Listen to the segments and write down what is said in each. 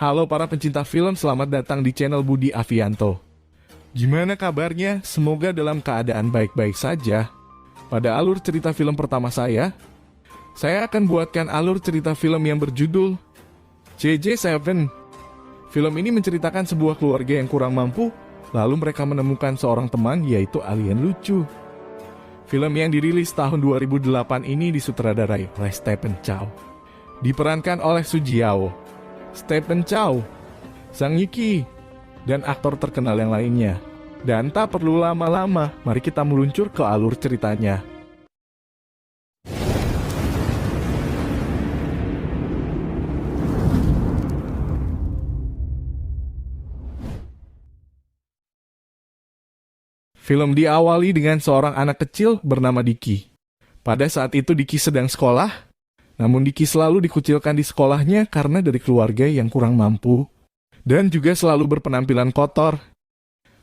Halo para pencinta film, selamat datang di channel Budi Avianto. Gimana kabarnya? Semoga dalam keadaan baik-baik saja. Pada alur cerita film pertama saya akan buatkan alur cerita film yang berjudul JJ7. Film ini menceritakan sebuah keluarga yang kurang mampu, lalu mereka menemukan seorang teman yaitu alien lucu. Film yang dirilis tahun 2008 ini disutradarai oleh Stephen Chow. Diperankan oleh Su Jiao, Stephen Chow, Zhang Yiki, dan aktor terkenal yang lainnya. Dan tak perlu lama-lama, mari kita meluncur ke alur ceritanya. Film diawali dengan seorang anak kecil bernama Diki. Pada saat itu Diki sedang sekolah, namun Diki selalu dikucilkan di sekolahnya karena dari keluarga yang kurang mampu dan juga selalu berpenampilan kotor.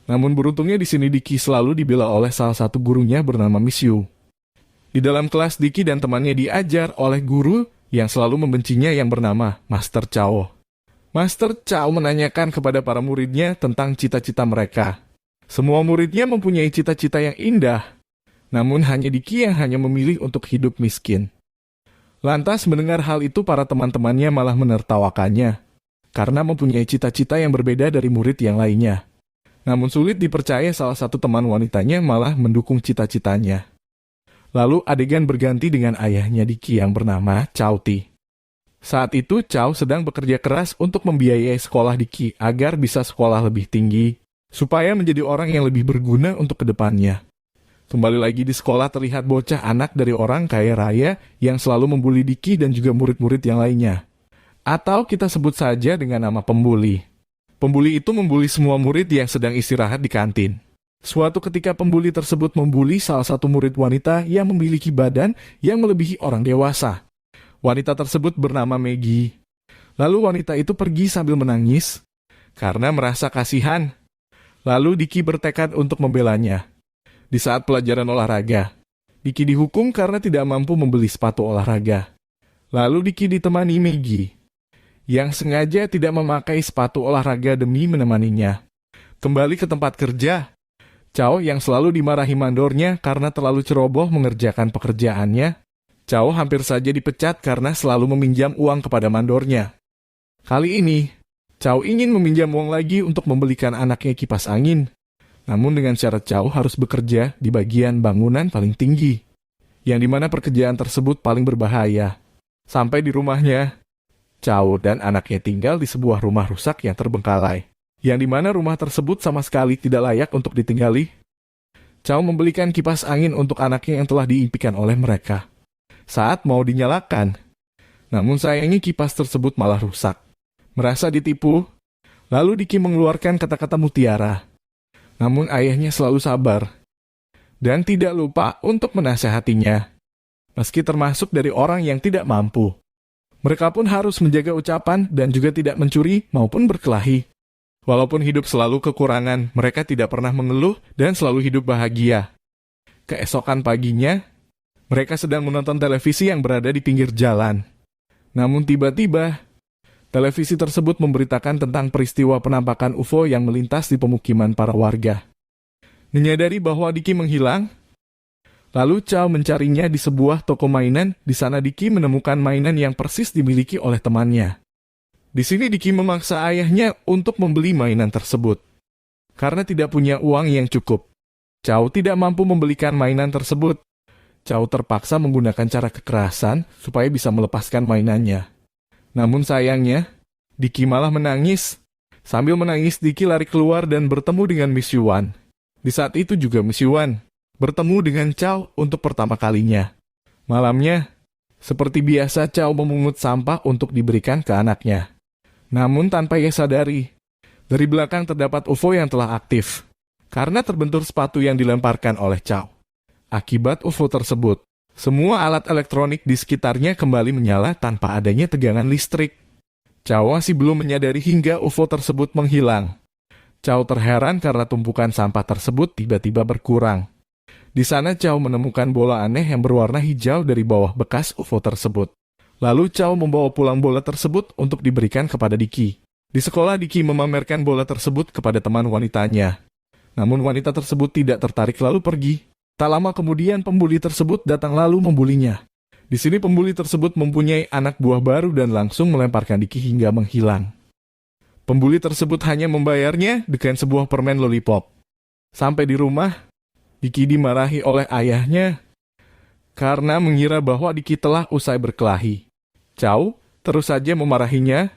Namun beruntungnya di sini Diki selalu dibela oleh salah satu gurunya bernama Miss Yu. Di dalam kelas Diki dan temannya diajar oleh guru yang selalu membencinya yang bernama Master Chow. Master Chow menanyakan kepada para muridnya tentang cita-cita mereka. Semua muridnya mempunyai cita-cita yang indah, namun hanya Diki yang hanya memilih untuk hidup miskin. Lantas mendengar hal itu para teman-temannya malah menertawakannya, karena mempunyai cita-cita yang berbeda dari murid yang lainnya. Namun sulit dipercaya salah satu teman wanitanya malah mendukung cita-citanya. Lalu adegan berganti dengan ayahnya Diki yang bernama Chow Ti. Saat itu Chow sedang bekerja keras untuk membiayai sekolah Diki agar bisa sekolah lebih tinggi, supaya menjadi orang yang lebih berguna untuk kedepannya. Kembali lagi di sekolah terlihat bocah anak dari orang kaya raya yang selalu membuli Diki dan juga murid-murid yang lainnya. Atau kita sebut saja dengan nama pembuli. Pembuli itu membuli semua murid yang sedang istirahat di kantin. Suatu ketika pembuli tersebut membuli salah satu murid wanita yang memiliki badan yang melebihi orang dewasa. Wanita tersebut bernama Maggie. Lalu wanita itu pergi sambil menangis karena merasa kasihan. Lalu Diki bertekad untuk membelanya. Di saat pelajaran olahraga, Diki dihukum karena tidak mampu membeli sepatu olahraga. Lalu Diki ditemani Maggie, yang sengaja tidak memakai sepatu olahraga demi menemaninya. Kembali ke tempat kerja, Chow yang selalu dimarahi mandornya karena terlalu ceroboh mengerjakan pekerjaannya. Chow hampir saja dipecat karena selalu meminjam uang kepada mandornya. Kali ini, Chow ingin meminjam uang lagi untuk membelikan anaknya kipas angin. Namun dengan syarat Chow harus bekerja di bagian bangunan paling tinggi, yang dimana pekerjaan tersebut paling berbahaya. Sampai di rumahnya, Chow dan anaknya tinggal di sebuah rumah rusak yang terbengkalai, yang dimana rumah tersebut sama sekali tidak layak untuk ditinggali. Chow membelikan kipas angin untuk anaknya yang telah diimpikan oleh mereka. Saat mau dinyalakan, namun sayangnya kipas tersebut malah rusak. Merasa ditipu, lalu Diki mengeluarkan kata-kata mutiara. Namun ayahnya selalu sabar, dan tidak lupa untuk menasehatinya. Meski termasuk dari orang yang tidak mampu, mereka pun harus menjaga ucapan dan juga tidak mencuri maupun berkelahi. Walaupun hidup selalu kekurangan, mereka tidak pernah mengeluh dan selalu hidup bahagia. Keesokan paginya, mereka sedang menonton televisi yang berada di pinggir jalan. Namun tiba-tiba, televisi tersebut memberitakan tentang peristiwa penampakan UFO yang melintas di pemukiman para warga. Menyadari bahwa Diki menghilang, lalu Chow mencarinya di sebuah toko mainan. Di sana Diki menemukan mainan yang persis dimiliki oleh temannya. Di sini Diki memaksa ayahnya untuk membeli mainan tersebut. Karena tidak punya uang yang cukup, Chow tidak mampu membelikan mainan tersebut. Chow terpaksa menggunakan cara kekerasan supaya bisa melepaskan mainannya. Namun sayangnya, Diki malah menangis. Sambil menangis, Diki lari keluar dan bertemu dengan Miss Yuan. Di saat itu juga Miss Yuan bertemu dengan Chow untuk pertama kalinya. Malamnya, seperti biasa Chow memungut sampah untuk diberikan ke anaknya. Namun tanpa ia sadari, dari belakang terdapat UFO yang telah aktif, karena terbentur sepatu yang dilemparkan oleh Chow. Akibat UFO tersebut, semua alat elektronik di sekitarnya kembali menyala tanpa adanya tegangan listrik. Chow masih belum menyadari hingga UFO tersebut menghilang. Chow terheran karena tumpukan sampah tersebut tiba-tiba berkurang. Di sana Chow menemukan bola aneh yang berwarna hijau dari bawah bekas UFO tersebut. Lalu Chow membawa pulang bola tersebut untuk diberikan kepada Diki. Di sekolah, Diki memamerkan bola tersebut kepada teman wanitanya. Namun wanita tersebut tidak tertarik lalu pergi. Tak lama kemudian pembuli tersebut datang lalu membulinya. Di sini pembuli tersebut mempunyai anak buah baru dan langsung melemparkan Diki hingga menghilang. Pembuli tersebut hanya membayarnya dengan sebuah permen lollipop. Sampai di rumah, Diki dimarahi oleh ayahnya karena mengira bahwa Diki telah usai berkelahi. Chow terus saja memarahinya,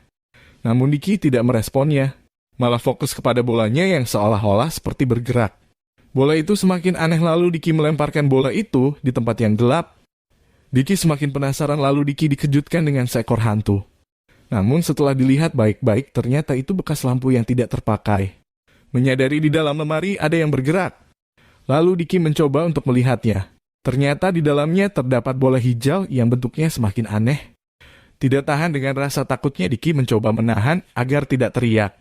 namun Diki tidak meresponnya, malah fokus kepada bolanya yang seolah-olah seperti bergerak. Bola itu semakin aneh lalu Diki melemparkan bola itu di tempat yang gelap. Diki semakin penasaran lalu Diki dikejutkan dengan seekor hantu. Namun setelah dilihat baik-baik ternyata itu bekas lampu yang tidak terpakai. Menyadari di dalam lemari ada yang bergerak. Lalu Diki mencoba untuk melihatnya. Ternyata di dalamnya terdapat bola hijau yang bentuknya semakin aneh. Tidak tahan dengan rasa takutnya Diki mencoba menahan agar tidak teriak.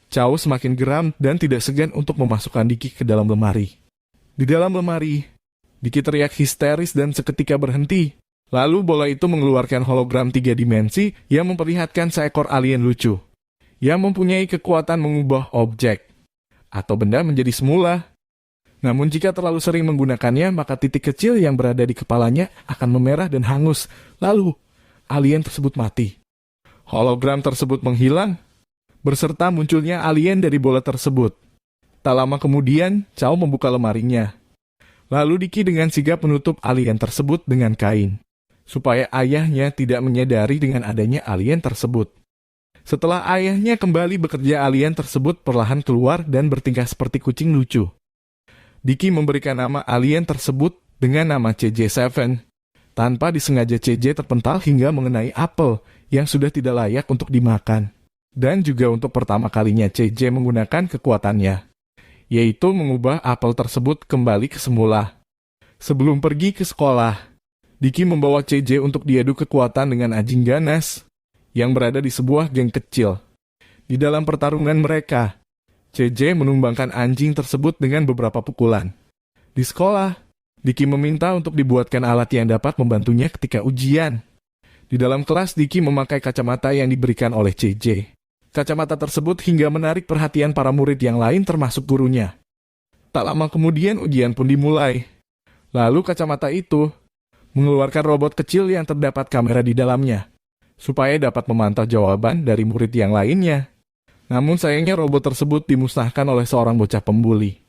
Chow semakin geram dan tidak segan untuk memasukkan Diki ke dalam lemari. Di dalam lemari, Diki teriak histeris dan seketika berhenti. Lalu bola itu mengeluarkan hologram 3 dimensi yang memperlihatkan seekor alien lucu, yang mempunyai kekuatan mengubah objek atau benda menjadi semula. Namun jika terlalu sering menggunakannya, maka titik kecil yang berada di kepalanya akan memerah dan hangus. Lalu, alien tersebut mati. Hologram tersebut menghilang, berserta munculnya alien dari bola tersebut. Tak lama kemudian, Chow membuka lemarinya. Lalu Diki dengan sigap menutup alien tersebut dengan kain, supaya ayahnya tidak menyadari dengan adanya alien tersebut. Setelah ayahnya kembali bekerja, alien tersebut perlahan keluar dan bertingkah seperti kucing lucu. Diki memberikan nama alien tersebut dengan nama CJ7. Tanpa disengaja CJ terpental hingga mengenai apel yang sudah tidak layak untuk dimakan. Dan juga untuk pertama kalinya CJ menggunakan kekuatannya, yaitu mengubah apel tersebut kembali ke semula. Sebelum pergi ke sekolah, Diki membawa CJ untuk diadu kekuatan dengan anjing ganas yang berada di sebuah geng kecil. Di dalam pertarungan mereka, CJ menumbangkan anjing tersebut dengan beberapa pukulan. Di sekolah, Diki meminta untuk dibuatkan alat yang dapat membantunya ketika ujian. Di dalam kelas, Diki memakai kacamata yang diberikan oleh CJ. Kacamata tersebut hingga menarik perhatian para murid yang lain termasuk gurunya. Tak lama kemudian ujian pun dimulai. Lalu kacamata itu mengeluarkan robot kecil yang terdapat kamera di dalamnya, supaya dapat memantau jawaban dari murid yang lainnya. Namun sayangnya robot tersebut dimusnahkan oleh seorang bocah pembuli.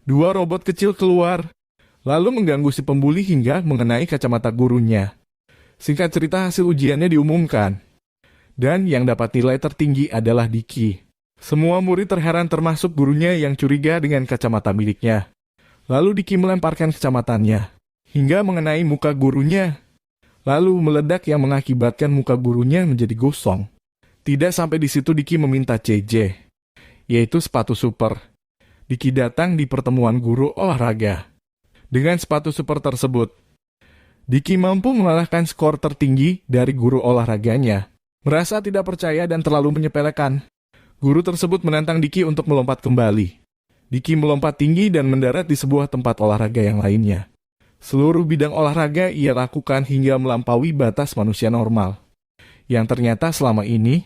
2 robot kecil keluar, lalu mengganggu si pembuli hingga mengenai kacamata gurunya. Singkat cerita, hasil ujiannya diumumkan. Dan yang dapat nilai tertinggi adalah Diki. Semua murid terheran termasuk gurunya yang curiga dengan kacamata miliknya. Lalu Diki melemparkan kacamatannya hingga mengenai muka gurunya. Lalu meledak yang mengakibatkan muka gurunya menjadi gosong. Tidak sampai di situ, Diki meminta CJ, yaitu sepatu super. Diki datang di pertemuan guru olahraga. Dengan sepatu super tersebut, Diki mampu mengalahkan skor tertinggi dari guru olahraganya. Merasa tidak percaya dan terlalu menyepelekan, guru tersebut menantang Diki untuk melompat kembali. Diki melompat tinggi dan mendarat di sebuah tempat olahraga yang lainnya. Seluruh bidang olahraga ia lakukan hingga melampaui batas manusia normal. Yang ternyata selama ini,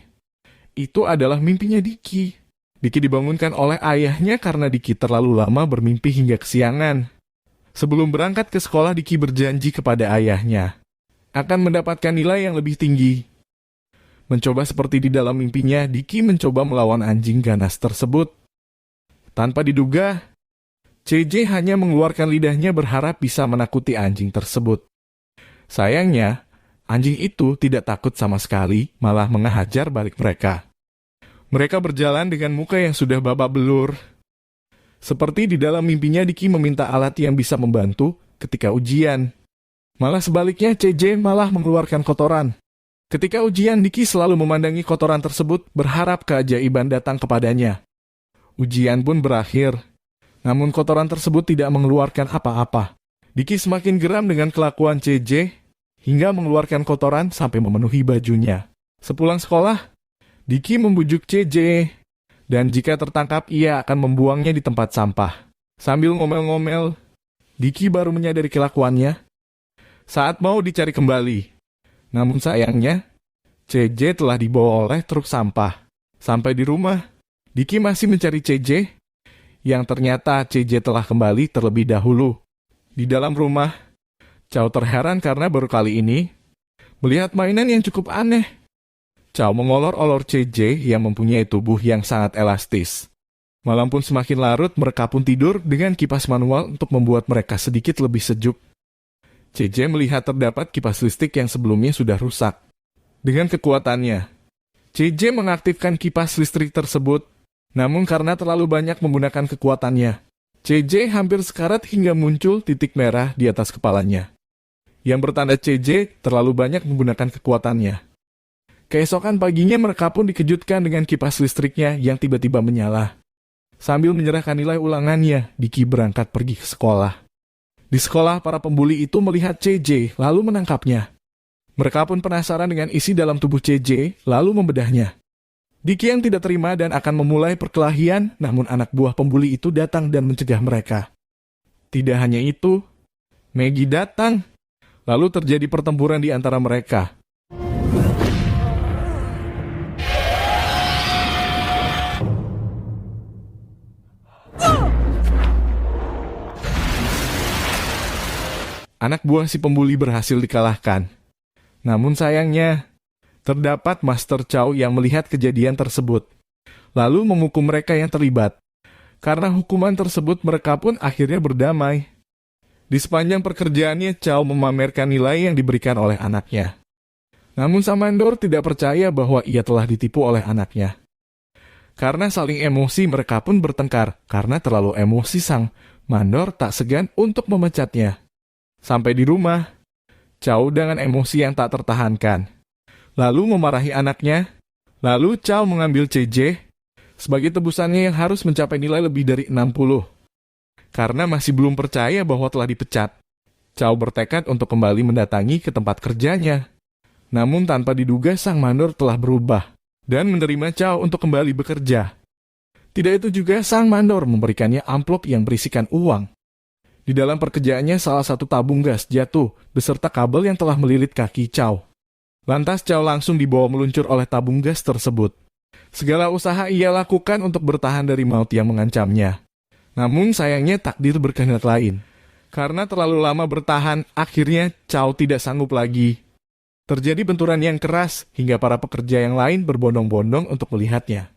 itu adalah mimpinya Diki. Diki dibangunkan oleh ayahnya karena Diki terlalu lama bermimpi hingga kesiangan. Sebelum berangkat ke sekolah, Diki berjanji kepada ayahnya akan mendapatkan nilai yang lebih tinggi. Mencoba seperti di dalam mimpinya, Diki mencoba melawan anjing ganas tersebut. Tanpa diduga, CJ hanya mengeluarkan lidahnya berharap bisa menakuti anjing tersebut. Sayangnya, anjing itu tidak takut sama sekali, malah menghajar balik mereka. Mereka berjalan dengan muka yang sudah babak belur. Seperti di dalam mimpinya, Diki meminta alat yang bisa membantu ketika ujian. Malah sebaliknya, CJ malah mengeluarkan kotoran. Ketika ujian, Diki selalu memandangi kotoran tersebut, berharap keajaiban datang kepadanya. Ujian pun berakhir, namun kotoran tersebut tidak mengeluarkan apa-apa. Diki semakin geram dengan kelakuan CJ, hingga mengeluarkan kotoran sampai memenuhi bajunya. Sepulang sekolah, Diki membujuk CJ, dan jika tertangkap ia akan membuangnya di tempat sampah. Sambil ngomel-ngomel, Diki baru menyadari kelakuannya saat mau dicari kembali. Namun sayangnya, CJ telah dibawa oleh truk sampah. Sampai di rumah, Diki masih mencari CJ, yang ternyata CJ telah kembali terlebih dahulu. Di dalam rumah, Chow terheran karena baru kali ini melihat mainan yang cukup aneh. Chow mengolor-olor CJ yang mempunyai tubuh yang sangat elastis. Malam pun semakin larut, mereka pun tidur dengan kipas manual untuk membuat mereka sedikit lebih sejuk. CJ melihat terdapat kipas listrik yang sebelumnya sudah rusak. Dengan kekuatannya, CJ mengaktifkan kipas listrik tersebut. Namun karena terlalu banyak menggunakan kekuatannya, CJ hampir sekarat hingga muncul titik merah di atas kepalanya, yang bertanda CJ terlalu banyak menggunakan kekuatannya. Keesokan paginya mereka pun dikejutkan dengan kipas listriknya yang tiba-tiba menyala. Sambil menyerahkan nilai ulangannya, Diki berangkat pergi ke sekolah. Di sekolah, para pembuli itu melihat CJ lalu menangkapnya. Mereka pun penasaran dengan isi dalam tubuh CJ lalu membedahnya. Diki yang tidak terima dan akan memulai perkelahian, namun anak buah pembuli itu datang dan mencegah mereka. Tidak hanya itu, Maggie datang. Lalu terjadi pertempuran di antara mereka. Anak buah si pembuli berhasil dikalahkan. Namun sayangnya, terdapat Master Chow yang melihat kejadian tersebut, lalu menghukum mereka yang terlibat. Karena hukuman tersebut, mereka pun akhirnya berdamai. Di sepanjang pekerjaannya, Chow memamerkan nilai yang diberikan oleh anaknya. Namun sang mandor tidak percaya bahwa ia telah ditipu oleh anaknya. Karena saling emosi, mereka pun bertengkar. Karena terlalu emosi, sang mandor tak segan untuk memecatnya. Sampai di rumah, Chow dengan emosi yang tak tertahankan lalu memarahi anaknya. Lalu Chow mengambil CJ sebagai tebusannya yang harus mencapai nilai lebih dari 60. Karena masih belum percaya bahwa telah dipecat, Chow bertekad untuk kembali mendatangi ke tempat kerjanya. Namun tanpa diduga sang mandor telah berubah dan menerima Chow untuk kembali bekerja. Tidak itu juga, sang mandor memberikannya amplop yang berisikan uang. Di dalam pekerjaannya, salah satu tabung gas jatuh beserta kabel yang telah melilit kaki Chow. Lantas Chow langsung dibawa meluncur oleh tabung gas tersebut. Segala usaha ia lakukan untuk bertahan dari maut yang mengancamnya. Namun sayangnya takdir berkehendak lain. Karena terlalu lama bertahan, akhirnya Chow tidak sanggup lagi. Terjadi benturan yang keras hingga para pekerja yang lain berbondong-bondong untuk melihatnya.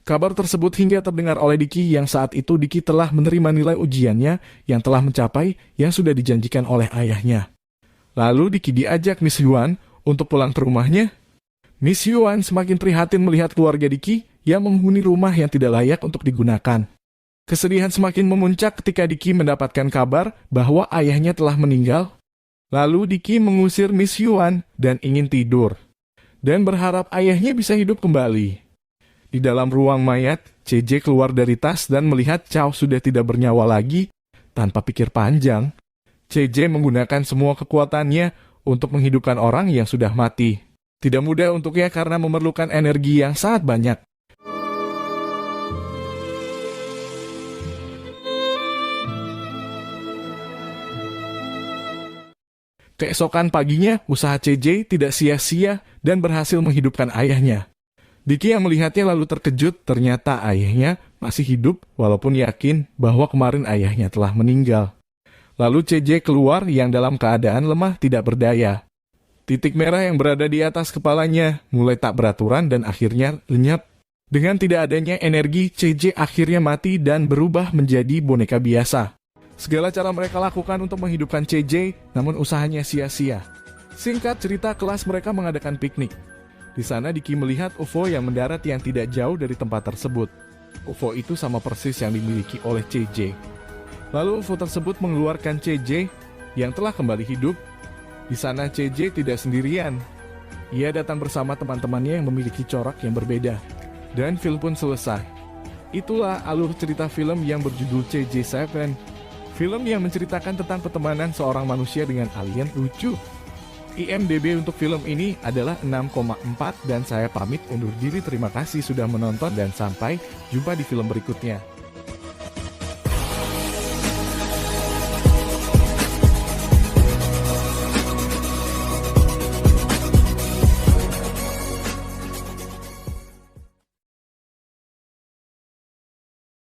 Kabar tersebut hingga terdengar oleh Diki yang saat itu Diki telah menerima nilai ujiannya yang telah mencapai yang sudah dijanjikan oleh ayahnya. Lalu Diki diajak Miss Yuan untuk pulang ke rumahnya. Miss Yuan semakin prihatin melihat keluarga Diki yang menghuni rumah yang tidak layak untuk digunakan. Kesedihan semakin memuncak ketika Diki mendapatkan kabar bahwa ayahnya telah meninggal. Lalu Diki mengusir Miss Yuan dan ingin tidur, dan berharap ayahnya bisa hidup kembali. Di dalam ruang mayat, CJ keluar dari tas dan melihat Chow sudah tidak bernyawa lagi. Tanpa pikir panjang, CJ menggunakan semua kekuatannya untuk menghidupkan orang yang sudah mati. Tidak mudah untuknya karena memerlukan energi yang sangat banyak. Keesokan paginya, usaha CJ tidak sia-sia dan berhasil menghidupkan ayahnya. Diki yang melihatnya lalu terkejut, ternyata ayahnya masih hidup walaupun yakin bahwa kemarin ayahnya telah meninggal. Lalu CJ keluar yang dalam keadaan lemah tidak berdaya. Titik merah yang berada di atas kepalanya mulai tak beraturan dan akhirnya lenyap. Dengan tidak adanya energi, CJ akhirnya mati dan berubah menjadi boneka biasa. Segala cara mereka lakukan untuk menghidupkan CJ, namun usahanya sia-sia. Singkat cerita, kelas mereka mengadakan piknik. Di sana Diki melihat UFO yang mendarat yang tidak jauh dari tempat tersebut. UFO itu sama persis yang dimiliki oleh CJ. Lalu UFO tersebut mengeluarkan CJ yang telah kembali hidup. Di sana CJ tidak sendirian. Ia datang bersama teman-temannya yang memiliki corak yang berbeda. Dan film pun selesai. Itulah alur cerita film yang berjudul CJ7. Film yang menceritakan tentang pertemanan seorang manusia dengan alien lucu. IMDb untuk film ini adalah 6,4 dan saya pamit undur diri. Terima kasih sudah menonton dan sampai jumpa di film berikutnya.